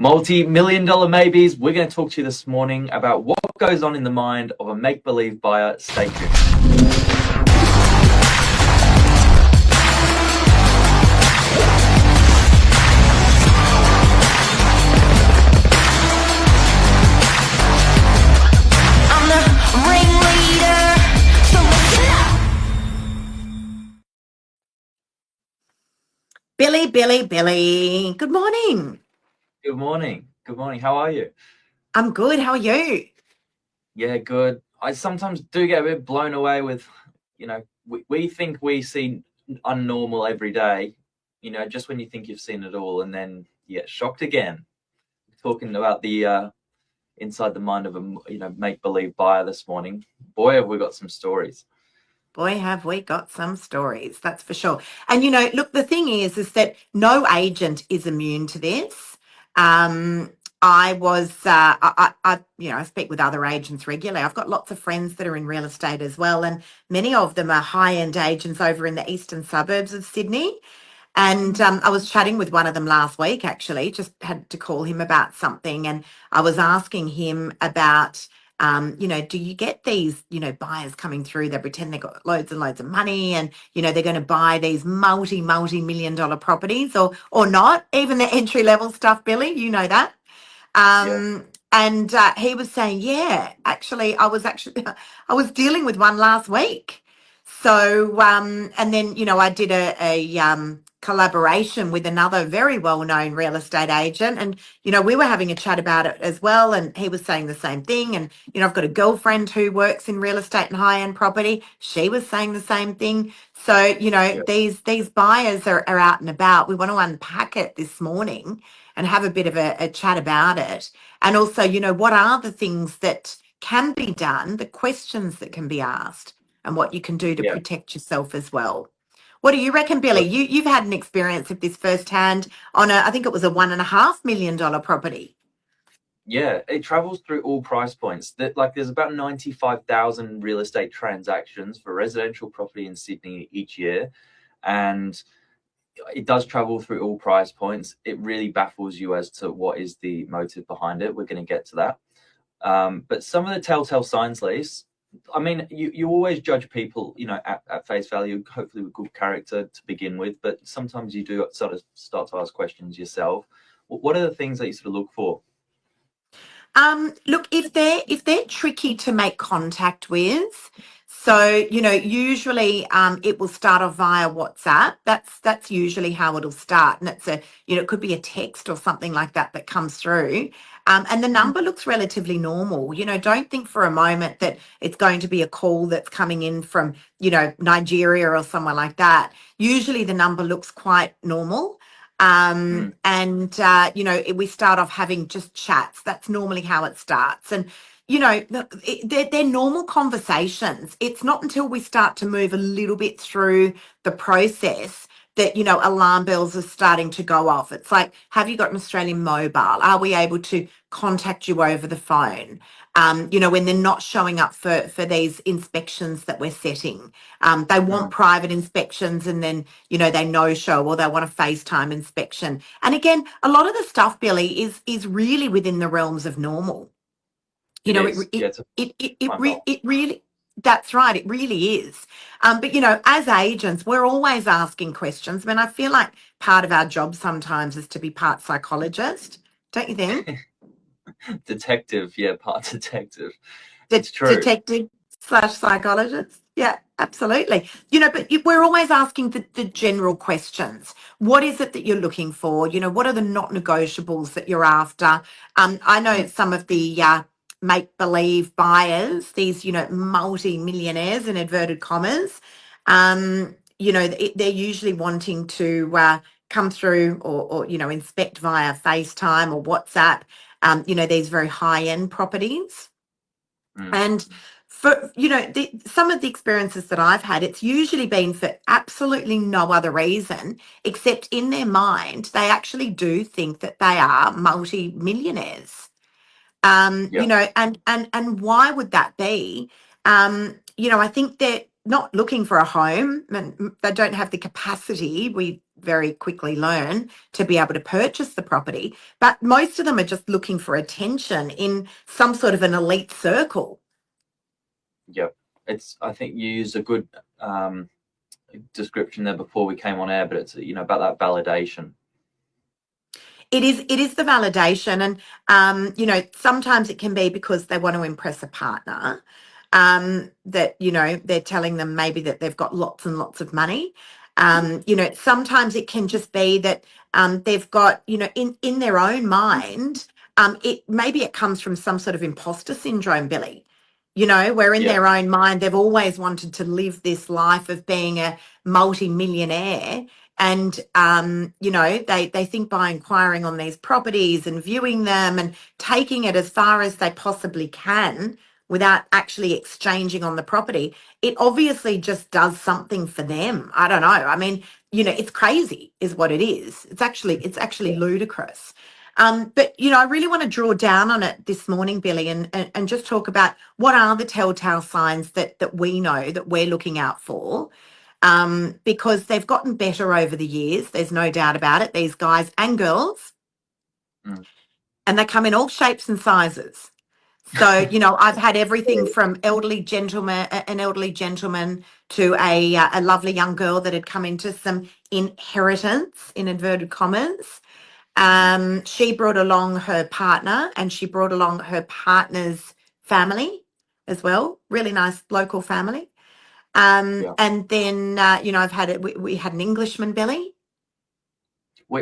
Multi-million dollar maybes. We're going to talk to you this morning about what goes on in the mind of a make-believe buyer. Stay tuned. Billy. Good morning. Good morning. Good morning. How are you? I'm good. How are you? Yeah, good. I sometimes do get a bit blown away with, we think we see unnormal every day, just when you think you've seen it all, and then you get shocked again. Talking about the inside the mind of a make-believe buyer this morning. Boy, have we got some stories. Boy, have we got some stories, that's for sure. And, look, the thing is that no agent is immune to this. I speak with other agents regularly. I've got lots of friends that are in real estate as well, and many of them are high-end agents over in the eastern suburbs of Sydney. And I was chatting with one of them last week, actually, just had to call him about something. And I was asking him about, do you get these, buyers coming through that pretend they've got loads and loads of money and, they're going to buy these multi-million dollar properties or not, even the entry level stuff, Billy, you know that. And he was saying, yeah, actually, I was dealing with one last week. So, and then, I did a collaboration with another very well-known real estate agent. And, we were having a chat about it as well. And he was saying the same thing. And, I've got a girlfriend who works in real estate and high-end property. She was saying the same thing. So, these buyers are out and about. We want to unpack it this morning and have a bit of a chat about it. And also, what are the things that can be done, the questions that can be asked, and what you can do to protect yourself as well. What do you reckon, Billy? You've had an experience of this firsthand on I think it was a $1.5 million property. Yeah, it travels through all price points. There's about 95,000 real estate transactions for residential property in Sydney each year, and it does travel through all price points. It really baffles you as to what is the motive behind it. We're going to get to that. But some of the telltale signs, Lise, I mean, you always judge people, at face value, hopefully with good character to begin with, but sometimes you do sort of start to ask questions yourself. What are the things that you sort of look for? Look, if they're tricky to make contact with, so usually it will start off via WhatsApp. That's usually how it'll start, and it's it could be a text or something like that comes through. And the number looks relatively normal. Don't think for a moment that it's going to be a call that's coming in from Nigeria or somewhere like that. Usually the number looks quite normal. And we start off having just chats. That's normally how it starts. And, they're normal conversations. It's not until we start to move a little bit through the process that, alarm bells are starting to go off. It's like, have you got an Australian mobile? Are we able to contact you over the phone? When they're not showing up for these inspections that we're setting. They want private inspections and then, they no-show or they want a FaceTime inspection. And again, a lot of the stuff, Billy, is really within the realms of normal. It really, that's right, it really is. But, as agents, we're always asking questions. I mean, I feel like part of our job sometimes is to be part psychologist, don't you think? Detective, part detective. It's true. Detective/psychologist. Yeah, absolutely. But we're always asking the general questions. What is it that you're looking for? What are the not negotiables that you're after? I know some of the make-believe buyers, these, multi-millionaires in inverted commas, they're usually wanting to come through or inspect via FaceTime or WhatsApp, these very high-end properties. And for, some of the experiences that I've had, it's usually been for absolutely no other reason except in their mind, they actually do think that they are multi-millionaires. And why would that be? I think they're not looking for a home and they don't have the capacity. We very quickly learn to be able to purchase the property. But most of them are just looking for attention in some sort of an elite circle. Yep. I think you used a good description there before we came on air, but it's, about that validation. It is the validation, and sometimes it can be because they want to impress a partner, that they're telling them maybe that they've got lots and lots of money. Sometimes it can just be that they've got, in their own mind, it comes from some sort of imposter syndrome, Billy. Where in Yeah. their own mind they've always wanted to live this life of being a multi-millionaire, and they think by inquiring on these properties and viewing them and taking it as far as they possibly can without actually exchanging on the property, it obviously just does something for them. I don't know. I mean, it's crazy is what it is. It's actually ludicrous. But I really want to draw down on it this morning, Billy, and just talk about what are the telltale signs that we know that we're looking out for, because they've gotten better over the years. There's no doubt about it, these guys and girls. Mm. And they come in all shapes and sizes. So, I've had everything from an elderly gentleman to a lovely young girl that had come into some inheritance, in inverted commas. She brought along her partner, and she brought along her partner's family as well. Really nice local family. Yeah. And then, I've had it. We had an Englishman, Billy.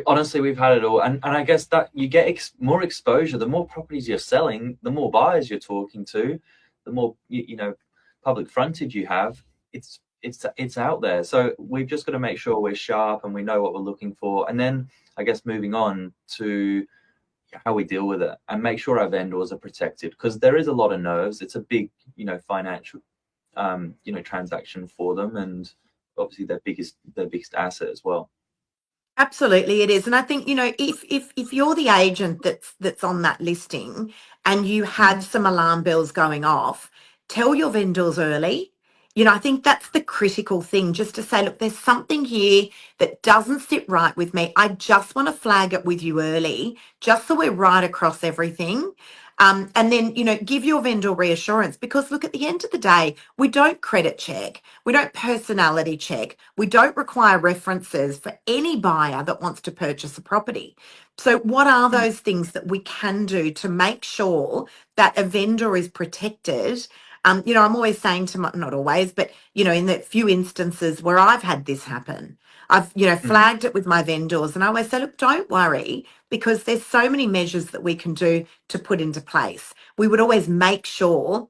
Honestly, we've had it all, and I guess that you get more exposure. The more properties you're selling, the more buyers you're talking to, the more public frontage you have. It's out there. So we've just got to make sure we're sharp and we know what we're looking for, and then I guess moving on to how we deal with it and make sure our vendors are protected, because there is a lot of nerves. It's a big financial transaction for them, and obviously their biggest asset as well. Absolutely, it is. And I think, if you're the agent that's on that listing and you have some alarm bells going off, tell your vendors early. I think that's the critical thing, just to say, look, there's something here that doesn't sit right with me. I just want to flag it with you early, just so we're right across everything. And then, give your vendor reassurance, because look, at the end of the day, we don't credit check. We don't personality check. We don't require references for any buyer that wants to purchase a property. So what are those things that we can do to make sure that a vendor is protected? I'm always saying to not always, but, in the few instances where I've had this happen, I've, flagged it with my vendors, and I always say, look, don't worry, because there's so many measures that we can do to put into place. We would always make sure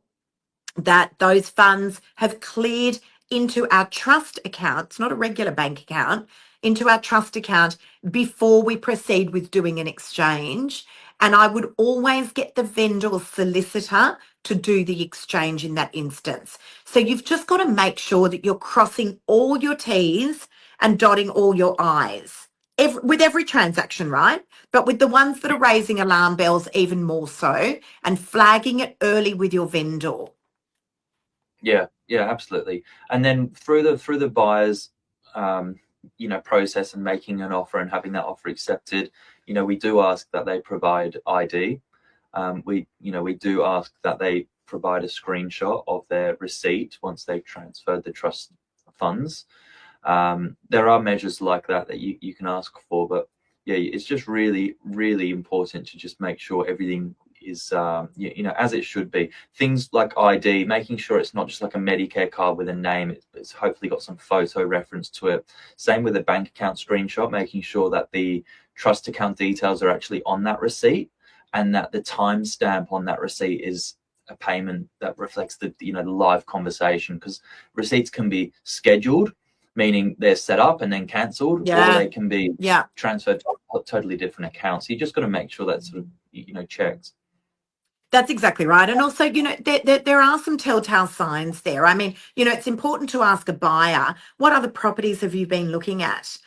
that those funds have cleared into our trust accounts, not a regular bank account, into our trust account before we proceed with doing an exchange. And I would always get the vendor solicitor to do the exchange in that instance. So you've just got to make sure that you're crossing all your T's and dotting all your I's with every transaction, right? But with the ones that are raising alarm bells, even more so, and flagging it early with your vendor. Yeah, absolutely. And then through the buyer's process and making an offer and having that offer accepted, we do ask that they provide ID. We do ask that they provide a screenshot of their receipt once they've transferred the trust funds. There are measures like that you can ask for, but yeah, it's just really, really important to just make sure everything is as it should be. Things like ID, making sure it's not just like a Medicare card with a name, it's hopefully got some photo reference to it. Same with a bank account screenshot, making sure that the trust account details are actually on that receipt, and that the timestamp on that receipt is a payment that reflects the live conversation, because receipts can be scheduled, meaning they're set up and then cancelled, or they can be transferred to a totally different account. So you just got to make sure that's sort of checked. That's exactly right. And also, there are some telltale signs there. I mean, it's important to ask a buyer, what other properties have you been looking at?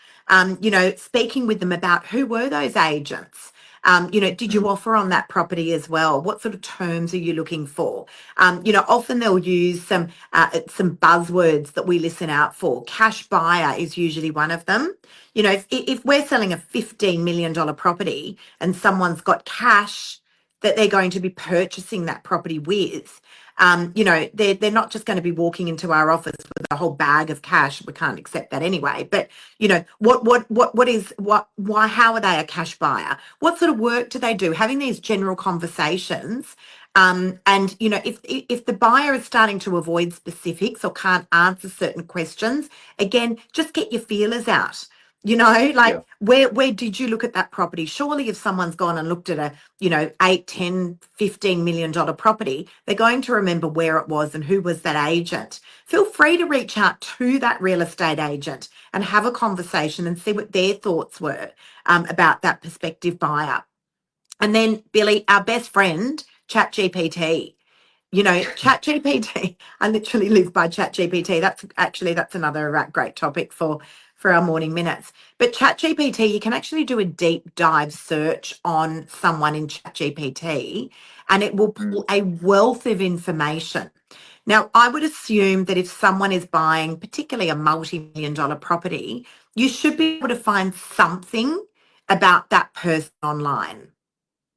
Speaking with them about who were those agents. Did you offer on that property as well? What sort of terms are you looking for? Often they'll use some buzzwords that we listen out for. Cash buyer is usually one of them. If we're selling a $15 million property and someone's got cash that they're going to be purchasing that property with, they're not just going to be walking into our office with a whole bag of cash. We can't accept that anyway. But how are they a cash buyer? What sort of work do they do? Having these general conversations. If the buyer is starting to avoid specifics or can't answer certain questions, again, just get your feelers out. Where did you look at that property? Surely if someone's gone and looked at a, 8, 10, $15 million property, they're going to remember where it was and who was that agent. Feel free to reach out to that real estate agent and have a conversation and see what their thoughts were about that prospective buyer. And then, Billy, our best friend, ChatGPT. ChatGPT, I literally live by ChatGPT. That's another great topic for our morning minutes. But ChatGPT, you can actually do a deep dive search on someone in ChatGPT and it will pull a wealth of information. Now, I would assume that if someone is buying particularly a multi-million-dollar property, you should be able to find something about that person online,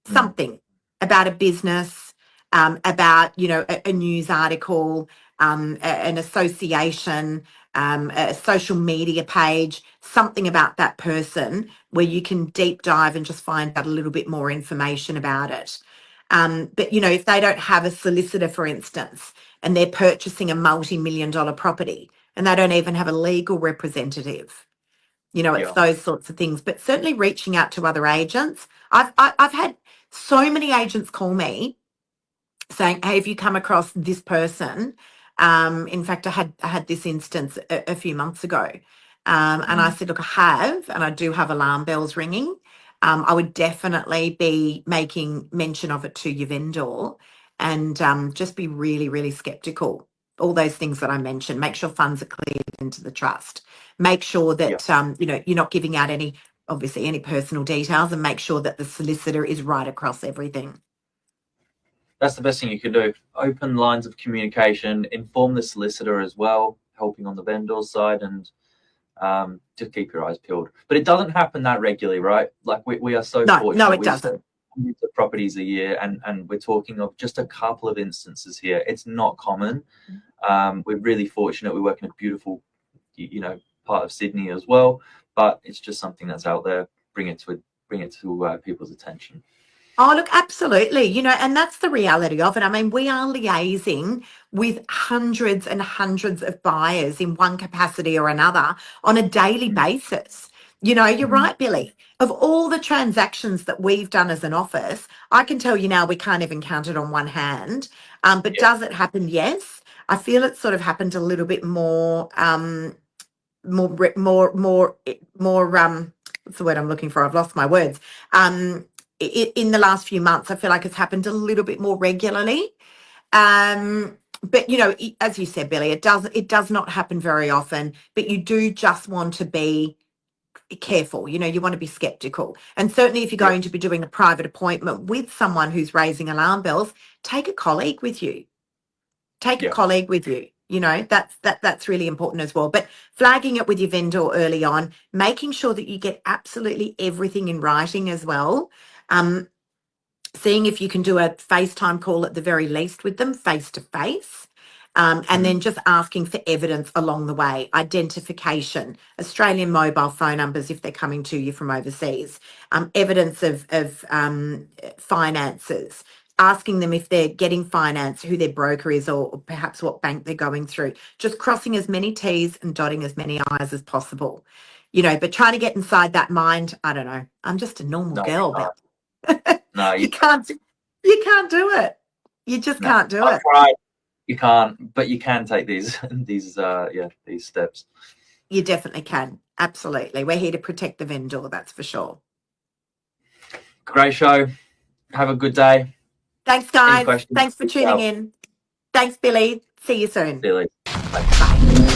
something about a business, about, a news article, an association, a social media page, something about that person where you can deep dive and just find out a little bit more information about it. But, if they don't have a solicitor, for instance, and they're purchasing a multi-million-dollar property and they don't even have a legal representative, it's those sorts of things. But certainly reaching out to other agents. I've had so many agents call me saying, hey, have you come across this person? In fact, I had this instance a few months ago. And I said, look, I have, and I do have alarm bells ringing. I would definitely be making mention of it to your vendor and just be really, really skeptical. All those things that I mentioned. Make sure funds are cleared into the trust. Make sure that, you're not giving out any personal details, and make sure that the solicitor is right across everything. That's the best thing you can do. Open lines of communication, inform the solicitor as well, helping on the vendor side, and just keep your eyes peeled. But it doesn't happen that regularly, right? Like we are so fortunate. No, it doesn't. Hundreds of properties a year, and we're talking of just a couple of instances here. It's not common. We're really fortunate. We work in a beautiful, part of Sydney as well. But it's just something that's out there. Bring it to people's attention. Oh, look, absolutely. And that's the reality of it. I mean, we are liaising with hundreds and hundreds of buyers in one capacity or another on a daily basis. You're right, Billy. Of all the transactions that we've done as an office, I can tell you now we can't even count it on one hand. But does it happen? Yes. I feel it sort of happened a little bit more, what's the word I'm looking for? I've lost my words. In the last few months, I feel like it's happened a little bit more regularly. But as you said, Billy, it does not happen very often, but you do just want to be careful. You want to be skeptical. And certainly if you're going to be doing a private appointment with someone who's raising alarm bells, take a colleague with you. That's really important as well. But flagging it with your vendor early on, making sure that you get absolutely everything in writing as well. Seeing if you can do a FaceTime call at the very least with them face to face. And then just asking for evidence along the way, identification, Australian mobile phone numbers if they're coming to you from overseas, evidence of finances, asking them if they're getting finance, who their broker is, or perhaps what bank they're going through, just crossing as many T's and dotting as many I's as possible. But trying to get inside that mind, I don't know. I'm just a normal girl. No, you can't do it. You just can't do it. Right. You can't, but you can take these steps. You definitely can. Absolutely. We're here to protect the vendor, that's for sure. Great show. Have a good day. Thanks, guys. Thanks for tuning in. Thanks, Billy. See you soon. See you later. Bye.